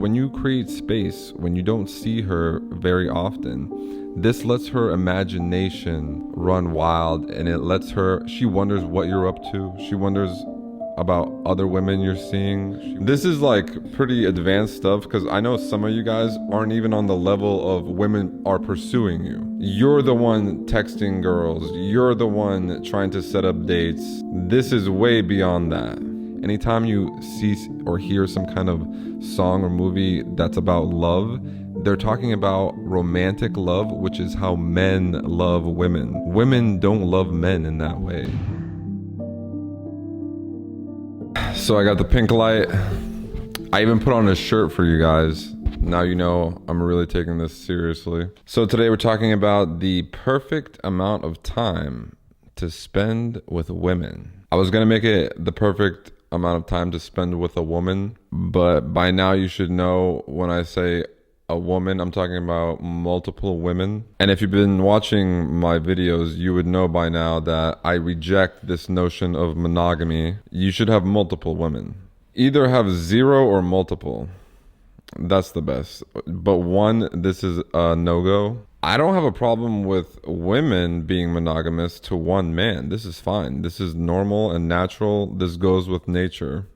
When you create space, when you don't see her very often, this lets her imagination run wild, and she wonders what you're up to. She wonders about other women you're seeing. This is like pretty advanced stuff, because I know some of you guys aren't even on the level of women are pursuing you. You're the one texting girls. You're the one trying to set up dates. This is way beyond that. Anytime you see or hear some kind of song or movie that's about love, they're talking about romantic love, which is how men love women. Women don't love men in that way. So I got the pink light. I even put on a shirt for you guys. Now you know I'm really taking this seriously. So today we're talking about the perfect amount of time to spend with women. I was gonna make it the perfect amount of time to spend with a woman, but by now you should know when I say a woman, I'm talking about multiple women. And if you've been watching my videos, you would know by now that I reject this notion of monogamy. You should have multiple women. Either have zero or multiple. That's the best. But one, this is a no-go. I don't have a problem with women being monogamous to one man. This is fine. This is normal and natural. This goes with nature.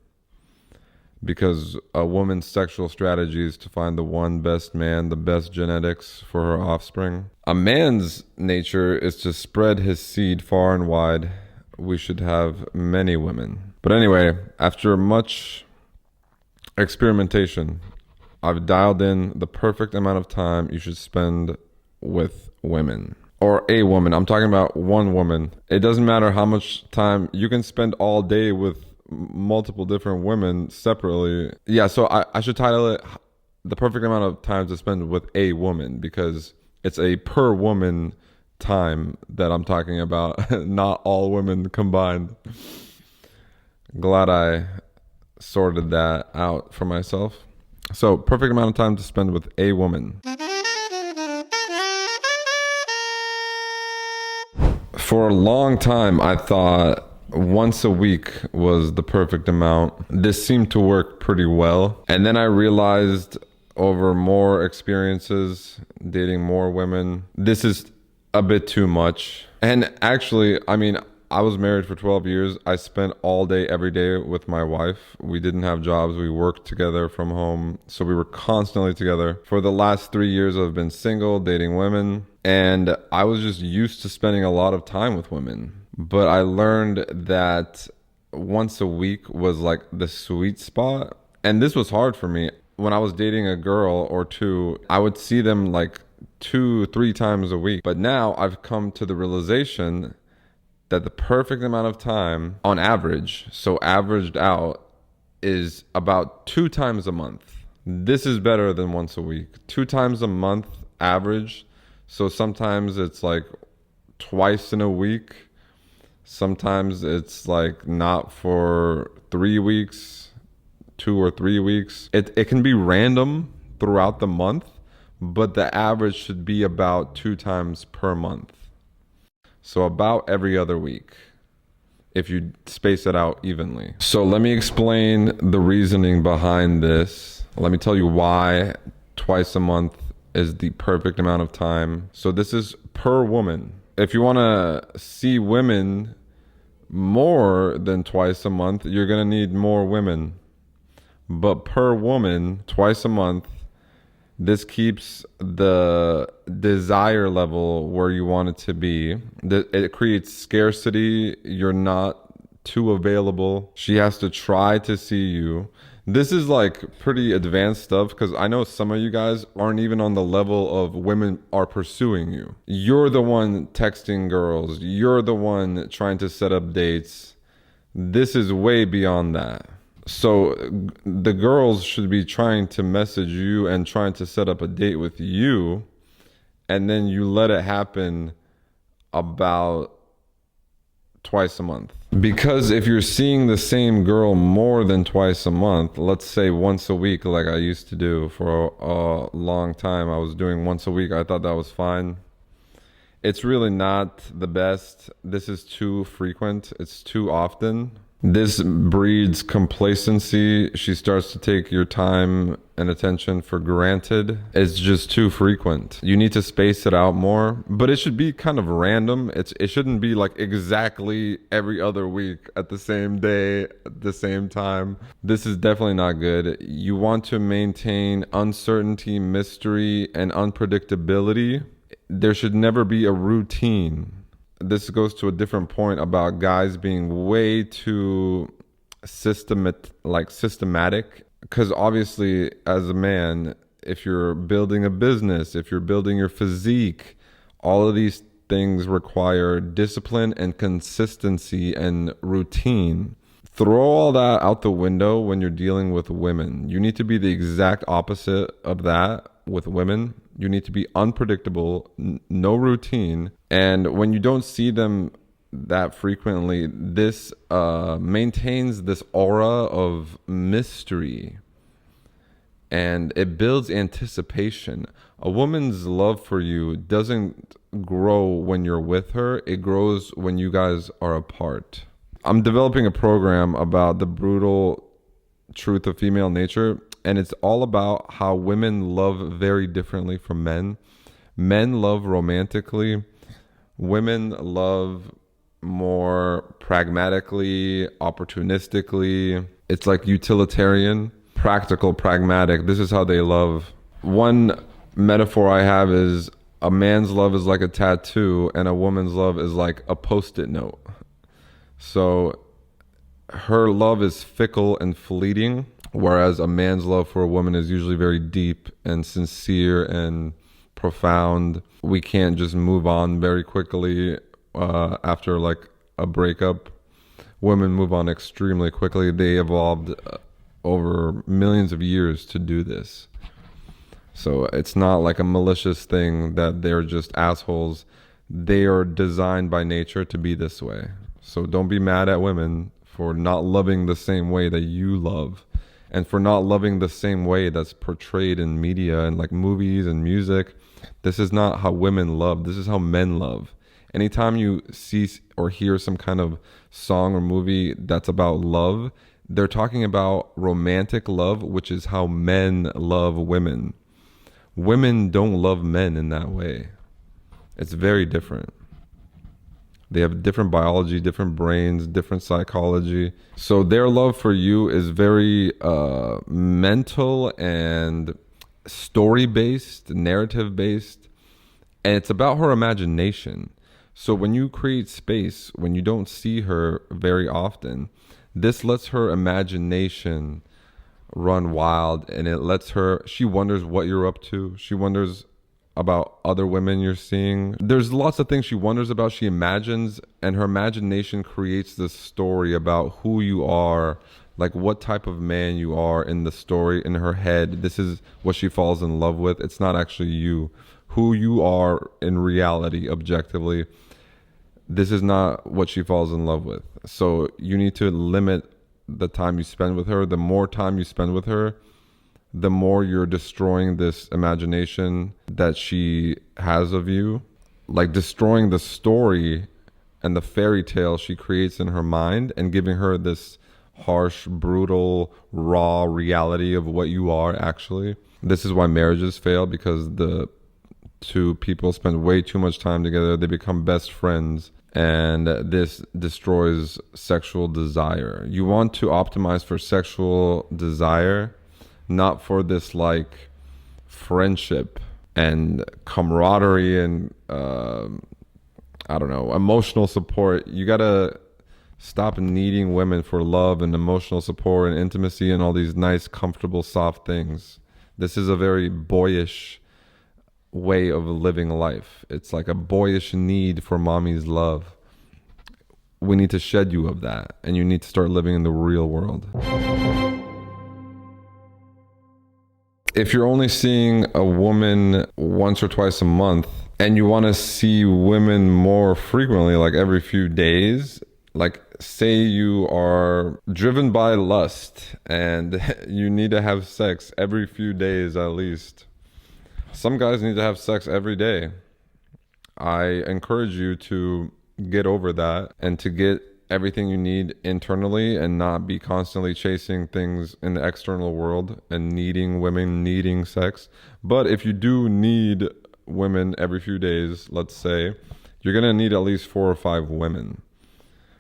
Because a woman's sexual strategy is to find the one best man, the best genetics for her offspring. A man's nature is to spread his seed far and wide. We should have many women. But anyway, after much experimentation, I've dialed in the perfect amount of time you should spend with women. Or a woman. I'm talking about one woman. It doesn't matter how much time. You can spend all day with multiple different women separately. Yeah, so I should title it the perfect amount of time to spend with a woman, because it's a per woman time that I'm talking about, not all women combined. Glad I sorted that out for myself. So perfect amount of time to spend with a woman. For a long time, I thought once a week was the perfect amount. This seemed to work pretty well. And then I realized over more experiences, dating more women, this is a bit too much. And actually, I mean, I was married for 12 years. I spent all day, every day with my wife. We didn't have jobs. We worked together from home. So we were constantly together. For the last 3 years, I've been single, dating women. And I was just used to spending a lot of time with women. But I learned that once a week was like the sweet spot. And this was hard for me. When I was dating a girl or two, I would see them like 2-3 times a week. But now I've come to the realization that the perfect amount of time on average, so averaged out, is about 2 times a month. This is better than once a week. 2 times a month average. So sometimes it's like twice in a week. Sometimes it's like not for 3 weeks, 2 or 3 weeks. It can be random throughout the month, but the average should be about 2 times per month. So about every other week, if you space it out evenly. So let me explain the reasoning behind this. Let me tell you why twice a month is the perfect amount of time. So this is per woman. If you want to see women more than twice a month, you're going to need more women. But per woman, twice a month, this keeps the desire level where you want it to be. It creates scarcity. You're not too available. She has to try to see you. This is like pretty advanced stuff, because I know some of you guys aren't even on the level of women are pursuing you. You're the one texting girls. You're the one trying to set up dates. This is way beyond that. So the girls should be trying to message you and trying to set up a date with you, and then you let it happen about twice a month. Because if you're seeing the same girl more than twice a month, let's say once a week, like I used to do for a long time, I was doing once a week. I thought that was fine. It's really not the best. This is too frequent. It's too often. This breeds complacency. She starts to take your time and attention for granted. It's just too frequent. You need to space it out more, but it should be kind of random. It shouldn't be like exactly every other week at the same day, at the same time. This is definitely not good. You want to maintain uncertainty, mystery, and unpredictability. There should never be a routine. This goes to a different point about guys being way too systematic. Because obviously, as a man, if you're building a business, if you're building your physique, all of these things require discipline and consistency and routine. Throw all that out the window when you're dealing with women. You need to be the exact opposite of that with women. You need to be unpredictable, no routine. And when you don't see them that frequently, this maintains this aura of mystery and it builds anticipation. A woman's love for you doesn't grow when you're with her, it grows when you guys are apart. I'm developing a program about the brutal truth of female nature, and it's all about how women love very differently from men. Men love romantically. Women love more pragmatically, opportunistically. It's like utilitarian, practical, pragmatic. This is how they love. One metaphor I have is a man's love is like a tattoo and a woman's love is like a post-it note. So her love is fickle and fleeting, whereas a man's love for a woman is usually very deep and sincere and profound. We can't just move on very quickly after like a breakup. Women move on extremely quickly. They evolved over millions of years to do this. So it's not like a malicious thing that they're just assholes. They are designed by nature to be this way. So don't be mad at women for not loving the same way that you love, and for not loving the same way that's portrayed in media and like movies and music. This is not how women love. This is how men love. Anytime you see or hear some kind of song or movie that's about love, they're talking about romantic love, which is how men love women. Women don't love men in that way. It's very different. They have different biology, different brains, different psychology. So their love for you is very mental and story-based, narrative-based, and it's about her imagination. So when you create space, when you don't see her very often, this lets her imagination run wild, and it lets her, she wonders what you're up to. She wonders about other women you're seeing. There's lots of things she wonders about, she imagines, and her imagination creates this story about who you are, like what type of man you are in the story in her head. This is what she falls in love with. It's not actually you. Who you are in reality, objectively, this is not what she falls in love with. So you need to limit the time you spend with her. The more time you spend with her, the more you're destroying this imagination that she has of you, like destroying the story and the fairy tale she creates in her mind and giving her this harsh, brutal, raw reality of what you are actually. This is why marriages fail, because the two people spend way too much time together. They become best friends, and this destroys sexual desire. You want to optimize for sexual desire, not for this like friendship and camaraderie and I don't know, emotional support. You gotta stop needing women for love and emotional support and intimacy and all these nice, comfortable, soft things. This is a very boyish way of living life. It's like a boyish need for mommy's love. We need to shed you of that, and you need to start living in the real world. If you're only seeing a woman once or twice a month and you want to see women more frequently, like every few days, like say you are driven by lust and you need to have sex every few days at least. Some guys need to have sex every day. I encourage you to get over that and to get everything you need internally and not be constantly chasing things in the external world and needing women, needing sex. But if you do need women every few days, let's say, you're going to need at least 4 or 5 women.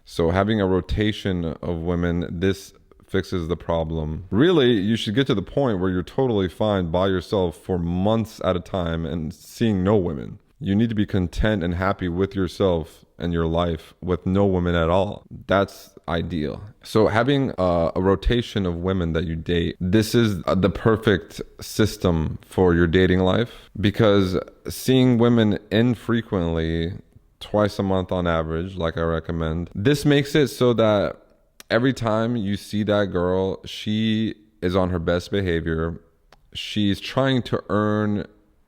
So having a rotation of women, this fixes the problem. Really, you should get to the point where you're totally fine by yourself for months at a time and seeing no women. You need to be content and happy with yourself and your life with no women at all. That's ideal. So having a rotation of women that you date, this is the perfect system for your dating life, because seeing women infrequently, twice a month on average, like I recommend, this makes it so that every time you see that girl, she is on her best behavior. She's trying to earn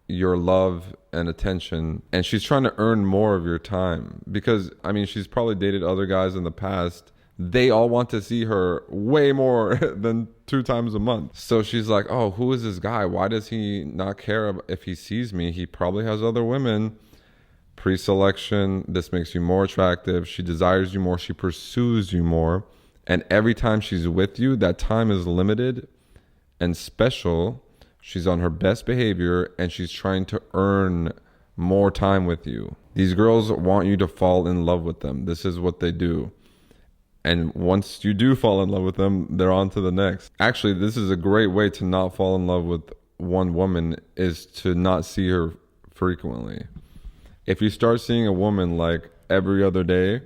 your love and attention, and she's trying to earn more of your time, because I mean, she's probably dated other guys in the past. They all want to see her way more than 2 times a month. So she's like, oh, who is this guy? Why does he not care if he sees me? He probably has other women. Pre-selection, this makes you more attractive. She desires you more. She pursues you more. And every time she's with you, that time is limited and special. She's on her best behavior and she's trying to earn more time with you. These girls want you to fall in love with them. This is what they do. And once you do fall in love with them, they're on to the next. Actually, this is a great way to not fall in love with one woman, is to not see her frequently. If you start seeing a woman like every other day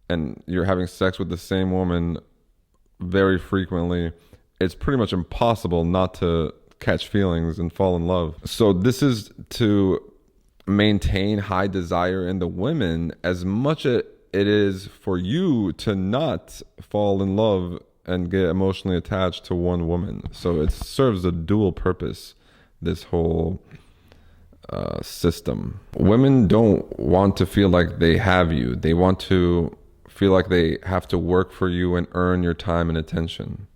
and you're having sex with the same woman very frequently, it's pretty much impossible not to catch feelings and fall in love. So this is to maintain high desire in the women as much as it is for you to not fall in love and get emotionally attached to one woman. So it serves a dual purpose, this whole system. Women don't want to feel like they have you. They want to feel like they have to work for you and earn your time and attention.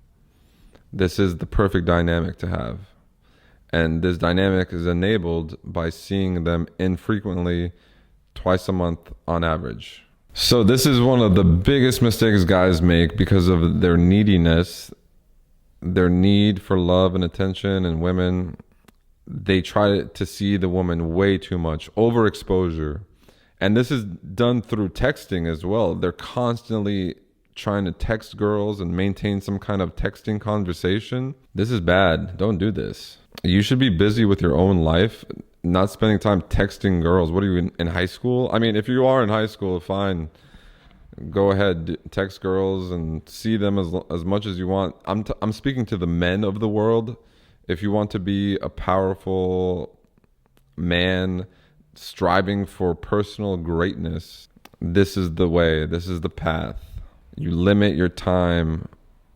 This is the perfect dynamic to have. And this dynamic is enabled by seeing them infrequently, twice a month on average. So this is one of the biggest mistakes guys make because of their neediness, their need for love and attention. And women, they try to see the woman way too much. Overexposure. And this is done through texting as well. They're constantly trying to text girls and maintain some kind of texting conversation. This is bad. Don't do this. You should be busy with your own life, not spending time texting girls. What are you in high school? I mean, if you are in high school, fine. Go ahead, text girls and see them as much as you want. I'm speaking to the men of the world. If you want to be a powerful man striving for personal greatness, this is the way, this is the path. You limit your time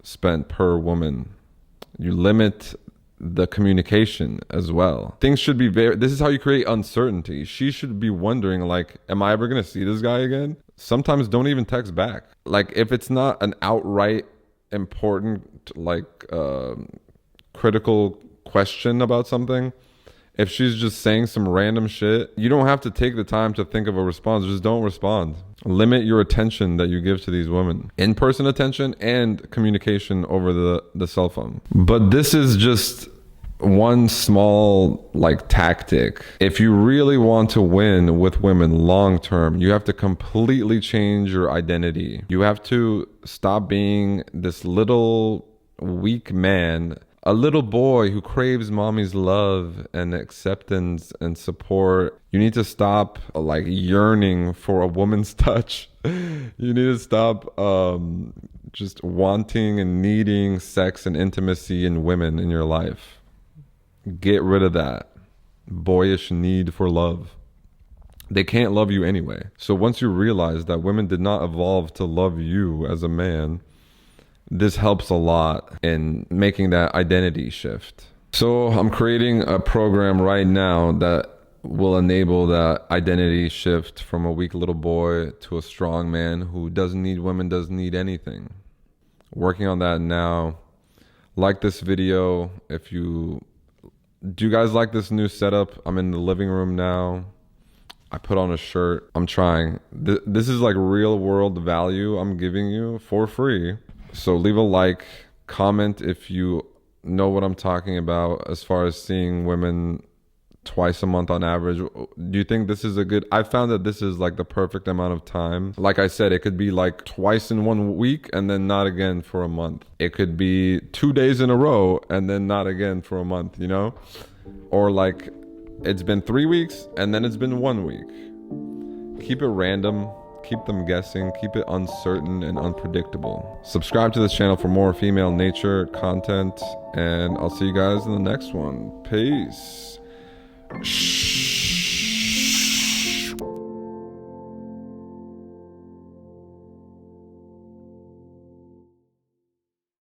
spent per woman. You limit the communication as well. Things should be this is how you create uncertainty. She should be wondering, like, am I ever going to see this guy again? Sometimes don't even text back. Like, if it's not an outright important, like, critical question about something, if she's just saying some random shit, you don't have to take the time to think of a response. Just don't respond. Limit your attention that you give to these women. In-person attention and communication over the cell phone. But this is just one small like tactic. If you really want to win with women long term, you have to completely change your identity. You have to stop being this little weak man, a little boy who craves mommy's love and acceptance and support. You need to stop like yearning for a woman's touch. You need to stop just wanting and needing sex and intimacy in women in your life. Get rid of that boyish need for love. They can't love you anyway. So once you realize that women did not evolve to love you as a man, this helps a lot in making that identity shift. So I'm creating a program right now that will enable that identity shift from a weak little boy to a strong man who doesn't need women, doesn't need anything. Working on that now. Like this video. Do you guys like this new setup? I'm in the living room now. I put on a shirt. I'm trying. This is like real world value I'm giving you for free. So leave a like, comment if you know what I'm talking about as far as seeing women twice a month on average. Do you think this is a good? I found that this is like the perfect amount of time. Like I said, it could be like twice in 1 week and then not again for a month. It could be 2 days in a row and then not again for a month, you know? Or like it's been 3 weeks and then it's been 1 week. Keep it random. Keep them guessing. Keep it uncertain and unpredictable. Subscribe to this channel for more female nature content, and I'll see you guys in the next one. Peace. Shh.